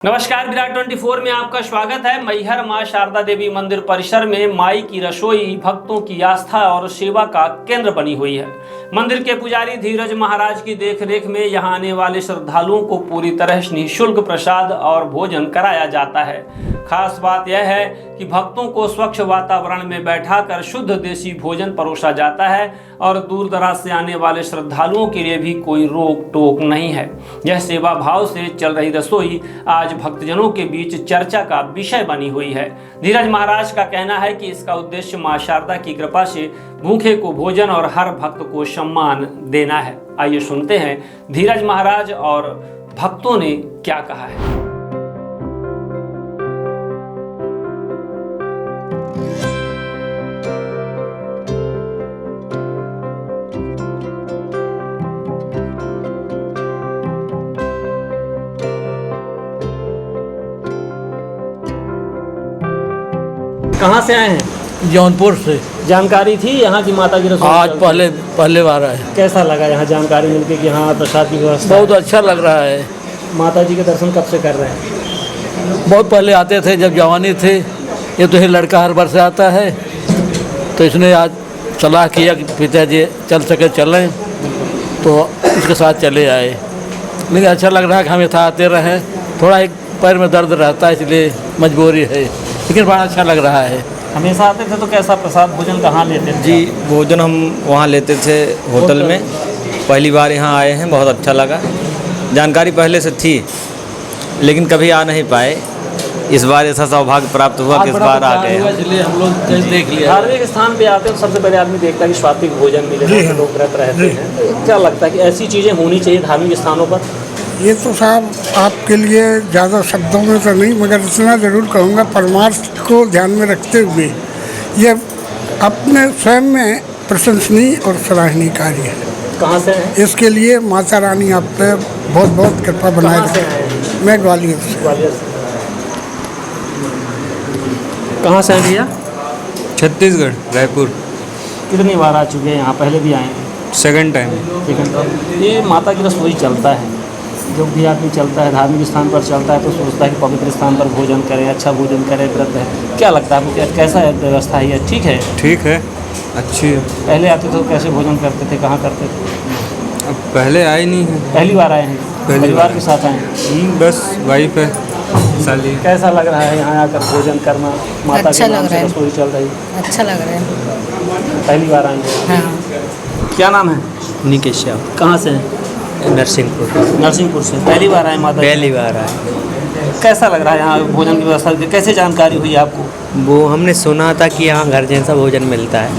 नमस्कार, विराट 24 में आपका स्वागत है। मैहर मां शारदा देवी मंदिर परिसर में माई की रसोई भक्तों की आस्था और सेवा का केंद्र बनी हुई है। मंदिर के पुजारी धीरज महाराज की देखरेख में यहां आने वाले श्रद्धालुओं को पूरी तरह निःशुल्क प्रसाद और भोजन कराया जाता है। खास बात यह है कि भक्तों को स्वच्छ वातावरण में बैठाकर शुद्ध देसी भोजन परोसा जाता है और दूर दराज से आने वाले श्रद्धालुओं के लिए भी कोई रोक टोक नहीं है। यह सेवा भाव से चल रही रसोई आज भक्तजनों के बीच चर्चा का विषय बनी हुई है। धीरज महाराज का कहना है कि इसका उद्देश्य मां शारदा की कृपा से भूखे को भोजन और हर भक्त को सम्मान देना है। आइए सुनते हैं धीरज महाराज और भक्तों ने क्या कहा है। कहाँ से आए हैं? जौनपुर से। जानकारी थी यहाँ की माता की रसोई? आज पहले बार आए। कैसा लगा यहाँ जानकारी मिलके कि यहाँ प्रसाद की व्यवस्था? बहुत अच्छा लग रहा है। माता जी के दर्शन कब से कर रहे हैं? बहुत पहले आते थे, जब जवानी थे। ये तो है लड़का हर बार से आता है, तो इसने आज सलाह किया कि पिताजी चल सके चलें, तो इसके साथ चले आए। लेकिन अच्छा लग रहा है कि हम यहाँ आते रहें। थोड़ा एक पैर में दर्द रहता है, इसलिए मजबूरी है, लेकिन बड़ा अच्छा लग रहा है। हमेशा आते थे तो कैसा प्रसाद भोजन कहाँ लेते थे? जी, भोजन हम वहाँ लेते थे होटल में। पहली बार यहाँ आए हैं, बहुत अच्छा लगा। जानकारी पहले से थी, लेकिन कभी आ नहीं पाए। इस बार ऐसा सौभाग्य प्राप्त हुआ कि इस बार आ गए, इसलिए हम लोग देख लिया। धार्मिक स्थान पे आते हैं तो सबसे पहले आदमी देखता है कि सात्विक भोजन मिले, तो लोग व्रत रहते हैं। तो क्या लगता है कि ऐसी चीज़ें होनी चाहिए धार्मिक स्थानों पर? ये तो साहब आपके लिए ज़्यादा शब्दों में तो नहीं, मगर इतना ज़रूर कहूँगा, परमार्थ को ध्यान में रखते हुए ये अपने स्वयं में प्रशंसनीय और सराहनीय कार्य है। कहाँ से हैं? इसके लिए माता रानी आप पे बहुत बहुत कृपा बनाए कहाँ से रखें। हैं? मैं ग्वालियर से। ग्वालियर से। कहाँ से हैं भैया? छत्तीसगढ़, रायपुर। कितनी बार आ चुके हैं यहाँ? पहले भी आए हैं? Second time. ठीक है। ये माता की रसोई चलता है, जो भी आदमी चलता है धार्मिक स्थान पर चलता है तो सोचता है कि पवित्र स्थान पर भोजन करें, अच्छा भोजन करें, व्रत है। क्या लगता है आपको, कैसा है व्यवस्था है? ठीक है? ठीक है, अच्छी है। पहले आते थे तो कैसे भोजन करते थे, कहाँ करते थे? अब पहले आए नहीं है। पहली बार आए हैं? पहली परिवार बार। के साथ आए हैं? बस वाइफ है, साली। कैसा लग रहा है यहाँ आकर भोजन करना? माता अच्छा के नाम लग से रहा है। रसोई चल रही है। अच्छा लग रहा है। पहली बार आए हैं? हाँ। क्या नाम है? निकेश श्याम, कहाँ से हैं? नरसिंहपुर। नरसिंहपुर से। पहली बार आए माता? पहली बार आए। कैसा लग रहा है यहाँ भोजन की व्यवस्था? कैसे जानकारी हुई आपको? वो हमने सुना था कि यहाँ घर जैसा भोजन मिलता है,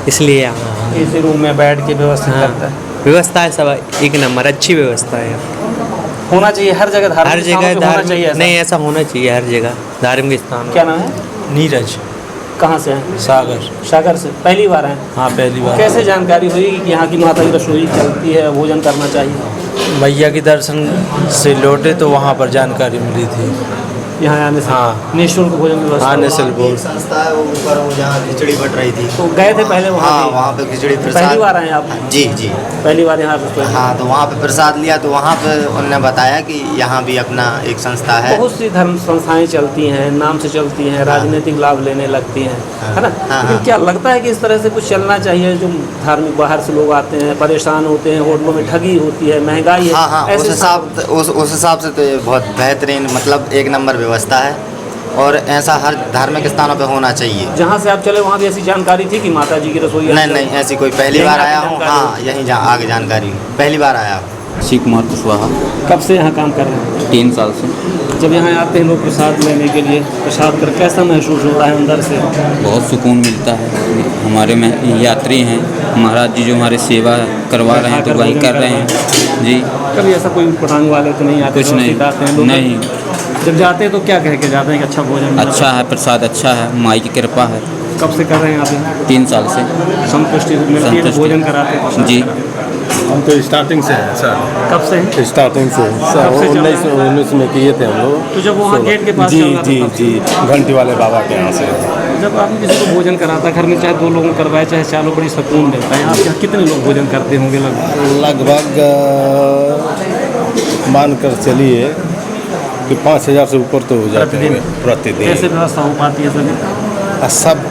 इसलिए यहाँ इसी रूम में बैठ के व्यवस्थित करता है? व्यवस्था है, सब एक नंबर, अच्छी व्यवस्था है। होना चाहिए हर जगह, धार्मिक हर स्थानों जगह पे होना चाहिए ऐसा? नहीं, ऐसा होना चाहिए हर जगह धार्मिक स्थान। क्या नाम है? नीरज कहाँ से हैं? सागर। सागर से। पहली बार आए? हाँ, पहली बार। कैसे जानकारी हुई कि यहाँ की माता की रसोई चलती है, भोजन करना चाहिए? मैया के दर्शन से लौटे तो वहाँ पर जानकारी मिली थी। यहाँ आने से? हाँ। निःशुल्क भोजन की व्यवस्था? आने से बोल। संस्था है वो ऊपर, वो जहाँ खिचड़ी बट रही थी, तो गए थे पहले वहाँ? हाँ भी? वहाँ पे खिचड़ी प्रसाद। पहली बार आए आप? जी जी, पहली बार यहाँ रसोई? हाँ, तो वहाँ पे प्रसाद लिया, तो वहाँ पे उन्होंने बताया कि यहाँ भी अपना एक संस्था है। बहुत सी धर्म संस्थाएं चलती हैं, नाम से चलती हैं, राजनीतिक लाभ लेने लगती हैं, है ना? हाँ, लेकिन हाँ। क्या लगता है कि इस तरह से कुछ चलना चाहिए? जो धार्मिक बाहर से लोग आते हैं, परेशान होते हैं, होटलों में ठगी होती है, महंगाई है, हाँ हाँ, उस ऐसे हिसाब से तो ये बहुत बेहतरीन, मतलब एक नंबर व्यवस्था है, और ऐसा हर धार्मिक स्थानों पे होना चाहिए। जहाँ से आप चले वहाँ भी ऐसी जानकारी थी कि माता जी की रसोई? नहीं, ऐसी कोई पहली यहीं बार आके आया हूँ। जानकारी हाँ, यहीं जहाँ आगे जानकारी, पहली बार आया हूँ। शिव कुमार कुशवाहा। कब से यहाँ काम कर रहे हैं? 3 साल से। जब यहाँ आते हैं लोग प्रसाद लेने के लिए, प्रसाद कर कैसा महसूस होता है अंदर से? बहुत सुकून मिलता है। हमारे में यात्री हैं, महाराज जी जो हमारी सेवा करवा रहे हैं तो वही कर रहे हैं जी। कभी ऐसा कोई पटांग वाले तो नहीं आते? कुछ नहीं, आते हैं लोग? नहीं। जब जाते हैं तो क्या कह के जाते हैं कि अच्छा भोजन मिला? अच्छा है, प्रसाद अच्छा है, माई की कृपा है। कब से कर रहे हैं आप यहाँ? 3 साल से। संतुष्टि मिलती है? संतुष्टि। भोजन कराते हैं जी। हम तो स्टार्टिंग से हैं सर। कब से हैं? स्टार्टिंग से कब से चल रहा है? 1919 में किए थे हम लोग। तो जब वहाँ गेट के पास जी चल रहा था जी तब? जी, घंटी वाले बाबा के यहाँ से। जब आप किसी को भोजन कराता घर में, चाहे 2 लोगों को करवाए चाहे 4 लोग, बड़ी सुकून मिलता है। आप यहाँ कितने लोग भोजन करते होंगे लगभग? लगभग मान कर चलिए कि 5,000 से ऊपर तो हो जाते हैं कैसे प्रतिदिन। व्यवस्था हो पाती है सभी? सब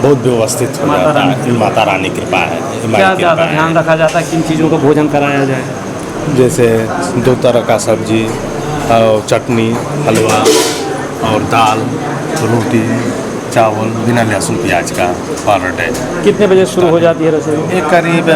बहुत व्यवस्थित हो माता जाता रानी है। माता रानी कृपा है, माई क्या कृपा ज़्यादा है। ध्यान रखा जाता है, किन चीज़ों का भोजन कराया जाए? जैसे 2 तरह का सब्जी और चटनी, हलवा और दाल, रोटी, चावल बिना लहसुन प्याज का पर डे। कितने बजे शुरू हो जाती है रसोई? एक करीब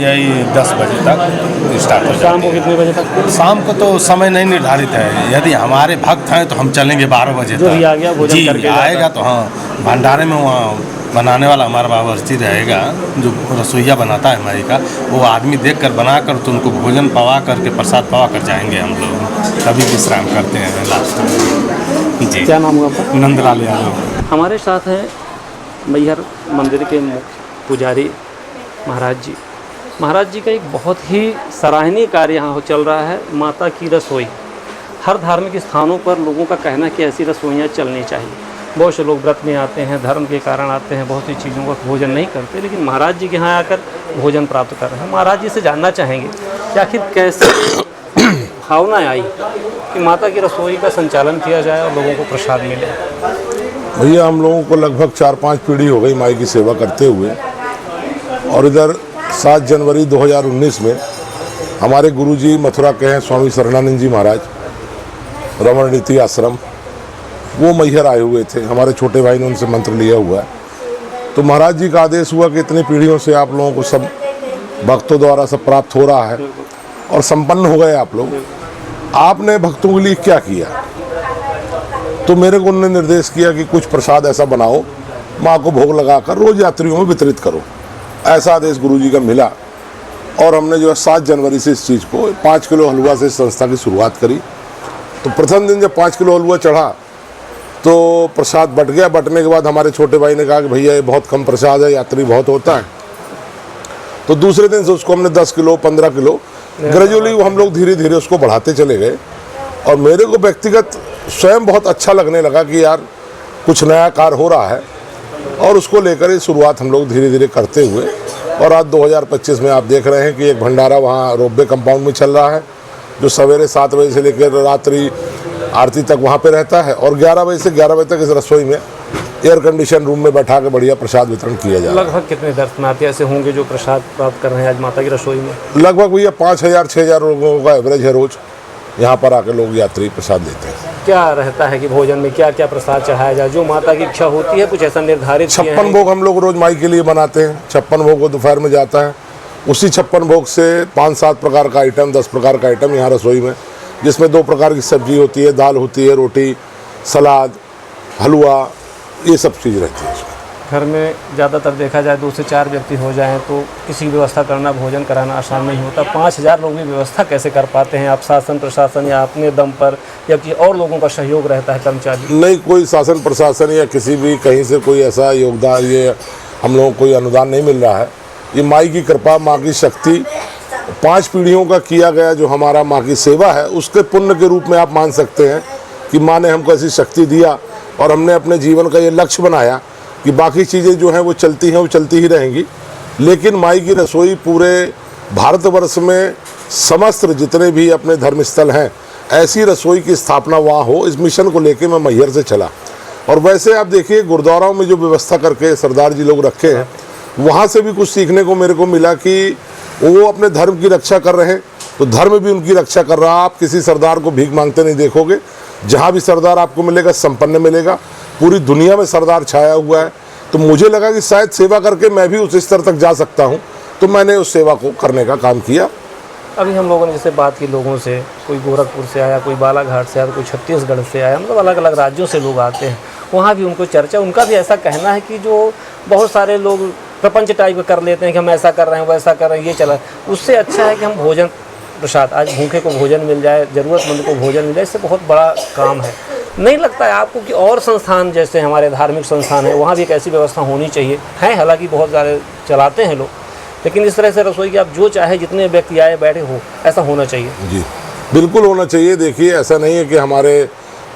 यही 10 बजे तक स्टार्ट हो शाम जाती को है। कितने बजे तक? शाम को तो समय नहीं निर्धारित है, यदि हमारे भक्त हैं तो हम चलेंगे 12 बजे जो तक। भी आ गया भोजन जी, करके जाता है। आएगा तो हाँ, भंडारे में वहाँ बनाने वाला हमारा बावर्ची रहेगा, जो रसोईया बनाता है हमारे का, वो आदमी देख कर बना कर तो उनको भोजन पवा करके प्रसाद पवा कर जाएंगे हम लोग, तभी विश्राम करते हैं लास्ट में। जी, क्या नाम हुआ आपका? नंदलाल यादव। हमारे साथ हैं मैहर मंदिर के पुजारी महाराज जी। महाराज जी का एक बहुत ही सराहनीय कार्य यहाँ चल रहा है, माता की रसोई। हर धार्मिक स्थानों पर लोगों का कहना है कि ऐसी रसोइयाँ चलनी चाहिए। बहुत से लोग व्रत में आते हैं, धर्म के कारण आते हैं, बहुत सी चीज़ों का भोजन नहीं करते, लेकिन महाराज जी के यहाँ आकर भोजन प्राप्त कर रहे हैं। महाराज जी से जानना चाहेंगे कि आखिर कैसे भावना आई कि माता की रसोई का संचालन किया जाए और लोगों को प्रसाद मिले। भैया हम लोगों को लगभग 4-5 पीढ़ी हो गई माई की सेवा करते हुए, और इधर 7 जनवरी 2019 में हमारे गुरुजी मथुरा के हैं स्वामी शरणानंद जी महाराज, रमण नीति आश्रम, वो मैहर आए हुए थे। हमारे छोटे भाई ने उनसे मंत्र लिया हुआ है। तो महाराज जी का आदेश हुआ कि इतनी पीढ़ियों से आप लोगों को सब भक्तों द्वारा सब प्राप्त हो रहा है और संपन्न हो गए आप लोग, आपने भक्तों के लिए क्या किया? तो मेरे को उन्होंने निर्देश किया कि कुछ प्रसाद ऐसा बनाओ, माँ को भोग लगाकर रोज यात्रियों में वितरित करो। ऐसा आदेश गुरुजी का मिला और हमने जो है 7 जनवरी से इस चीज़ को 5 किलो हलवा से इस संस्था की शुरुआत करी। तो प्रथम दिन जब 5 किलो हलवा चढ़ा तो प्रसाद बट गया। बटने के बाद हमारे छोटे भाई ने कहा कि भैया ये बहुत कम प्रसाद है, यात्री बहुत होता है। तो दूसरे दिन से उसको हमने 10 किलो 15 किलो ग्रेजुअली हम लोग धीरे धीरे उसको बढ़ाते चले गए। और मेरे को व्यक्तिगत स्वयं बहुत अच्छा लगने लगा कि यार कुछ नया कार्य हो रहा है, और उसको लेकर ये शुरुआत हम लोग धीरे धीरे करते हुए, और आज 2025 में आप देख रहे हैं कि एक भंडारा वहाँ रोपवे कंपाउंड में चल रहा है, जो सवेरे 7 बजे से लेकर रात्रि आरती तक वहाँ पे रहता है, और 11 बजे से 11 बजे तक इस रसोई में एयर कंडीशन रूम में बैठा के बढ़िया प्रसाद वितरण किया जा रहा है। लगभग कितने दर्शनार्थी ऐसे होंगे जो प्रसाद प्राप्त कर रहे हैं आज माता की रसोई में? लगभग भैया 5,000-6,000 लोगों का एवरेज है रोज यहाँ पर आके लोग यात्री प्रसाद लेते हैं। क्या रहता है कि भोजन में क्या क्या प्रसाद चढ़ाया जाए, जो माता की इच्छा होती है, कुछ ऐसा निर्धारित? 56 भोग हम लोग रोज माई के लिए बनाते हैं। 56 भोग वो दोपहर में जाता है। उसी 56 भोग से 5-7 प्रकार का आइटम, 10 प्रकार का आइटम यहाँ रसोई में, जिसमें 2 प्रकार की सब्जी होती है, दाल होती है, रोटी, सलाद, हलवा, ये सब चीज़ रहती है उसमें। घर में ज़्यादातर देखा जाए 2 से 4 व्यक्ति हो जाएं तो किसी की व्यवस्था करना, भोजन कराना आसान नहीं होता। 5,000 लोग भी व्यवस्था कैसे कर पाते हैं? आप शासन प्रशासन या अपने दम पर या कि और लोगों का सहयोग रहता है कर्मचारी? नहीं, कोई शासन प्रशासन या किसी भी कहीं से कोई ऐसा योगदान, ये हम लोगों को कोई अनुदान नहीं मिल रहा है। ये माई की कृपा, माँ की शक्ति, 5 पीढ़ियों का किया गया जो हमारा माँ की सेवा है, उसके पुण्य के रूप में आप मान सकते हैं कि माँ ने हमको ऐसी शक्ति दिया, और हमने अपने जीवन का ये लक्ष्य बनाया कि बाकी चीज़ें जो हैं वो चलती हैं, वो चलती ही रहेंगी, लेकिन माई की रसोई पूरे भारतवर्ष में समस्त जितने भी अपने धर्मस्थल हैं, ऐसी रसोई की स्थापना वहाँ हो, इस मिशन को लेके मैं मैहर से चला। और वैसे आप देखिए गुरुद्वाराओं में जो व्यवस्था करके सरदार जी लोग रखे हैं, वहाँ से भी कुछ सीखने को मेरे को मिला कि वो अपने धर्म की रक्षा कर रहे हैं, तो धर्म भी उनकी रक्षा कर रहा। आप किसी सरदार को भीख मांगते नहीं देखोगे। जहाँ भी सरदार आपको मिलेगा संपन्न मिलेगा। पूरी दुनिया में सरदार छाया हुआ है। तो मुझे लगा कि शायद सेवा करके मैं भी उस स्तर तक जा सकता हूँ, तो मैंने उस सेवा को करने का काम किया। अभी हम लोगों ने जैसे बात की लोगों से, कोई गोरखपुर से आया, कोई बालाघाट से आया, कोई छत्तीसगढ़ से आया, मतलब अलग अलग राज्यों से लोग आते हैं। वहाँ भी उनको चर्चा, उनका भी ऐसा कहना है कि जो बहुत सारे लोग प्रपंच टाइप कर लेते हैं कि हम ऐसा कर रहे हैं, वैसा कर रहे हैं, ये चला, उससे अच्छा है कि हम भोजन प्रसाद, आज भूखे को भोजन मिल जाए, ज़रूरतमंद को भोजन मिल जाए, इससे बहुत बड़ा काम है। नहीं लगता है आपको कि और संस्थान जैसे हमारे धार्मिक संस्थान है, वहाँ भी एक ऐसी व्यवस्था होनी चाहिए? है, हालांकि बहुत सारे चलाते हैं लोग, लेकिन इस तरह से रसोई की आप जो चाहे जितने व्यक्ति आए बैठे हो, ऐसा होना चाहिए। जी बिल्कुल होना चाहिए। देखिए ऐसा नहीं है कि हमारे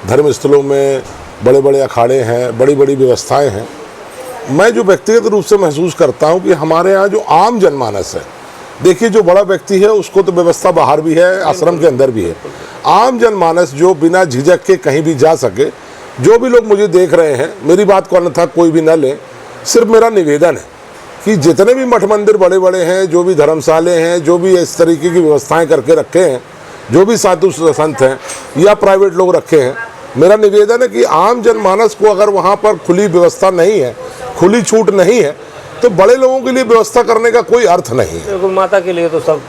धर्म स्थलों में बड़े बड़े अखाड़े हैं, बड़ी बड़ी व्यवस्थाएं हैं। मैं जो व्यक्तिगत रूप से महसूस करता हूं कि हमारे यहाँ जो आम जनमानस है, देखिए जो बड़ा व्यक्ति है उसको तो व्यवस्था बाहर भी है, आश्रम के अंदर भी है। आम जनमानस जो बिना झिझक के कहीं भी जा सके। जो भी लोग मुझे देख रहे हैं, मेरी बात को अन्यथा कोई भी न लें, सिर्फ मेरा निवेदन है कि जितने भी मठ मंदिर बड़े बड़े हैं, जो भी धर्मशाले हैं, जो भी इस तरीके की व्यवस्थाएं करके रखे हैं, जो भी साधु संत हैं या प्राइवेट लोग रखे हैं, मेरा निवेदन है कि आम जनमानस को अगर वहाँ पर खुली व्यवस्था नहीं है, खुली छूट नहीं है, तो बड़े लोगों के लिए व्यवस्था करने का कोई अर्थ नहीं है। माता के लिए तो सब,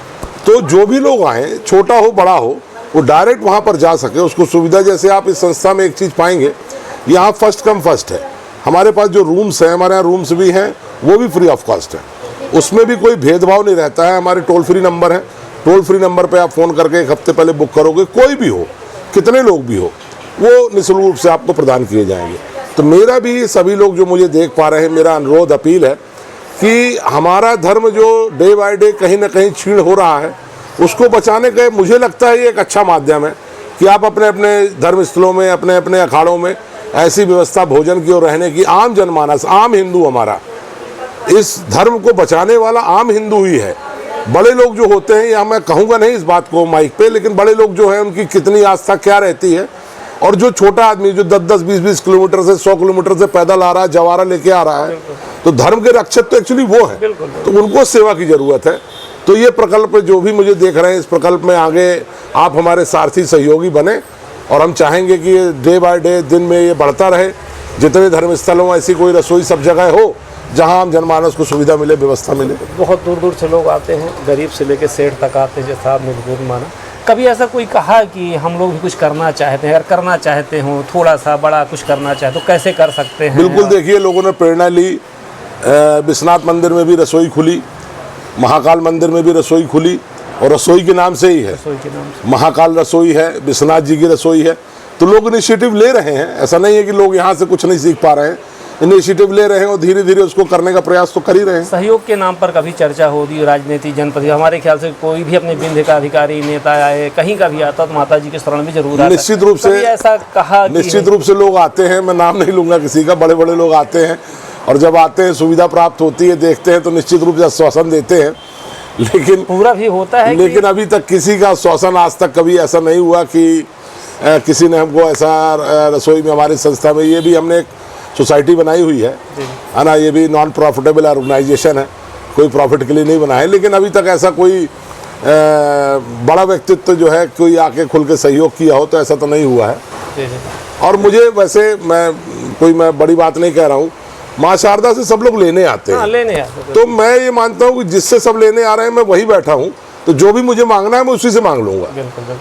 तो जो भी लोग आएँ, छोटा हो बड़ा हो, वो डायरेक्ट वहाँ पर जा सके, उसको सुविधा। जैसे आप इस संस्था में एक चीज़ पाएंगे, यहाँ फर्स्ट कम फर्स्ट है। हमारे पास जो रूम्स हैं, हमारे यहाँ रूम्स भी हैं, वो भी फ्री ऑफ कॉस्ट है, उसमें भी कोई भेदभाव नहीं रहता है। हमारे टोल फ्री नंबर है, टोल फ्री नंबर पे आप फ़ोन करके 1 हफ्ते पहले बुक करोगे, कोई भी हो, कितने लोग भी हो, वो निःशुल्क रूप से आपको प्रदान किए जाएंगे। तो मेरा भी, सभी लोग जो मुझे देख पा रहे हैं, मेरा अनुरोध अपील है कि हमारा धर्म जो डे बाय डे कहीं ना कहीं क्षीण हो रहा है, उसको बचाने का मुझे लगता है ये एक अच्छा माध्यम है कि आप अपने अपने धर्म स्थलों में, अपने अपने अखाड़ों में ऐसी व्यवस्था भोजन की और रहने की, आम जनमानस, आम हिंदू, हमारा इस धर्म को बचाने वाला आम हिंदू ही है। बड़े लोग जो होते हैं, या मैं कहूँगा नहीं इस बात को माइक पे, लेकिन बड़े लोग जो हैं उनकी कितनी आस्था क्या रहती है, और जो छोटा आदमी जो 10-10, 20-20 किलोमीटर से 100 किलोमीटर से पैदल आ रहा है, जवारा लेके आ रहा है, तो धर्म के रक्षक तो एक्चुअली वो है, तो उनको सेवा की जरूरत है। तो ये प्रकल्प जो भी मुझे देख रहे हैं, इस प्रकल्प में आगे आप हमारे सारथी सहयोगी बने, और हम चाहेंगे कि ये डे बाय डे, दिन में ये बढ़ता रहे। जितने धर्म स्थलों ऐसी कोई रसोई सब जगह हो जहां आम जनमानस को सुविधा मिले, व्यवस्था मिले। बहुत दूर दूर से लोग आते हैं, गरीब से लेकर सेठ तक आते हैं, जैसा आपने बुजुर्ग माना। कभी ऐसा कोई कहा कि हम लोग भी कुछ करना चाहते हैं, अगर करना चाहते हो, थोड़ा सा बड़ा कुछ करना चाहे तो कैसे कर सकते हैं? बिल्कुल, देखिए, लोगों ने प्रेरणा ली। विश्वनाथ मंदिर में भी रसोई खुली, महाकाल मंदिर में भी रसोई खुली, और रसोई के नाम से ही है, रसोई के नाम से। महाकाल रसोई है, विश्वनाथ जी की रसोई है। तो लोग इनिशिएटिव ले रहे हैं, ऐसा नहीं है कि लोग यहाँ से कुछ नहीं सीख पा रहे हैं, इनिशिएटिव ले रहे हैं और धीरे धीरे उसको करने का प्रयास तो कर ही रहे हैं। सहयोग के नाम पर कभी चर्चा होती, राजनीति, जनपद, हमारे ख्याल से कोई भी अपने बिंद का अधिकारी नेता आए, कहीं का भी आता तो माता जी के शरण में जरूर आता। निश्चित रूप से ऐसा कहा, निश्चित रूप से लोग आते हैं, मैं नाम नहीं लूँगा किसी का, बड़े बड़े लोग आते हैं, और जब आते हैं, सुविधा प्राप्त होती है, देखते हैं, तो निश्चित रूप से आश्वासन देते हैं, लेकिन पूरा भी होता है। लेकिन अभी तक किसी का आश्वासन आज तक कभी ऐसा नहीं हुआ कि किसी ने हमको ऐसा रसोई में, हमारी संस्था में, ये भी हमने एक सोसाइटी बनाई हुई है ना, ये भी नॉन प्रॉफिटेबल ऑर्गेनाइजेशन है, कोई प्रॉफिट के लिए नहीं बना है, लेकिन अभी तक ऐसा कोई बड़ा व्यक्तित्व जो है कोई आके खुल के सहयोग किया हो, तो ऐसा तो नहीं हुआ है। और मुझे वैसे, मैं बड़ी बात नहीं कह रहा हूँ, माँ शारदा से सब लोग लेने आते हैं, लेने आते, तो मैं ये मानता हूँ कि जिससे सब लेने आ रहे हैं, मैं वही बैठा हूँ, तो जो भी मुझे मांगना है मैं उसी से मांग लूँगा।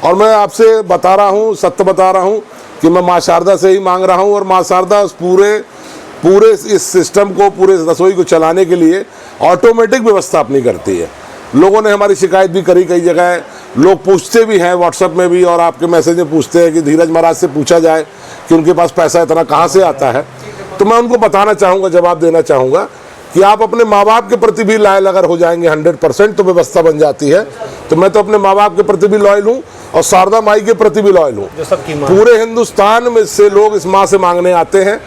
और मैं आपसे बता रहा हूँ, सत्य बता रहा हूँ कि मैं माँ शारदा से ही मांग रहा हूँ, और माँ शारदा पूरे इस सिस्टम को, पूरे रसोई को चलाने के लिए ऑटोमेटिक व्यवस्था अपनी करती है। लोगों ने हमारी शिकायत भी करी, कई जगह लोग पूछते भी हैं, व्हाट्सएप में भी और आपके मैसेज में पूछते हैं कि धीरज महाराज से पूछा जाए कि उनके पास पैसा इतना कहाँ से आता है। तो मैं उनको बताना चाहूँगा, जवाब देना चाहूँगा कि आप अपने माँ बाप के प्रति भी लॉयल अगर हो जाएंगे 100%, तो व्यवस्था बन जाती है। तो मैं तो अपने माँ बाप के प्रति भी लॉयल हूँ, और शारदा माई के प्रति भी लॉयल हूँ। पूरे हिंदुस्तान में से लोग इस माँ से मांगने आते हैं,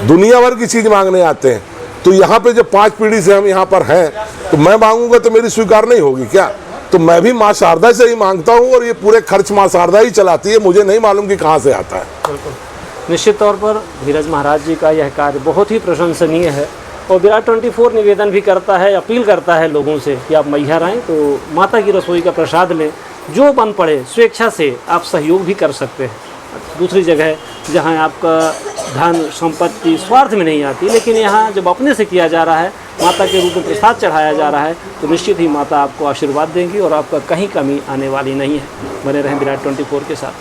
दुनिया भर की चीज़ मांगने आते हैं। तो यहाँ पे जब 5 पीढ़ी से हम यहाँ पर हैं, तो मैं मांगूंगा तो मेरी स्वीकार नहीं होगी क्या? तो मैं भी माँ शारदा से ही मांगता हूँ, और ये पूरे खर्च माँ शारदा ही चलाती है, मुझे नहीं मालूम कि कहाँ से आता है। निश्चित तौर पर धीरज महाराज जी का यह कार्य बहुत ही प्रशंसनीय है, और विराट 24 निवेदन भी करता है, अपील करता है लोगों से कि आप मैहर आएँ तो माता की रसोई का प्रसाद लें, जो बन पड़े स्वेच्छा से आप सहयोग भी कर सकते हैं। दूसरी जगह जहां आपका धन संपत्ति स्वार्थ में नहीं आती, लेकिन यहाँ जब अपने से किया जा रहा है, माता के रूप में प्रसाद चढ़ाया जा रहा है, तो निश्चित ही माता आपको आशीर्वाद देंगी और आपका कहीं कमी आने वाली नहीं है। बने रहें विराट 24 के साथ।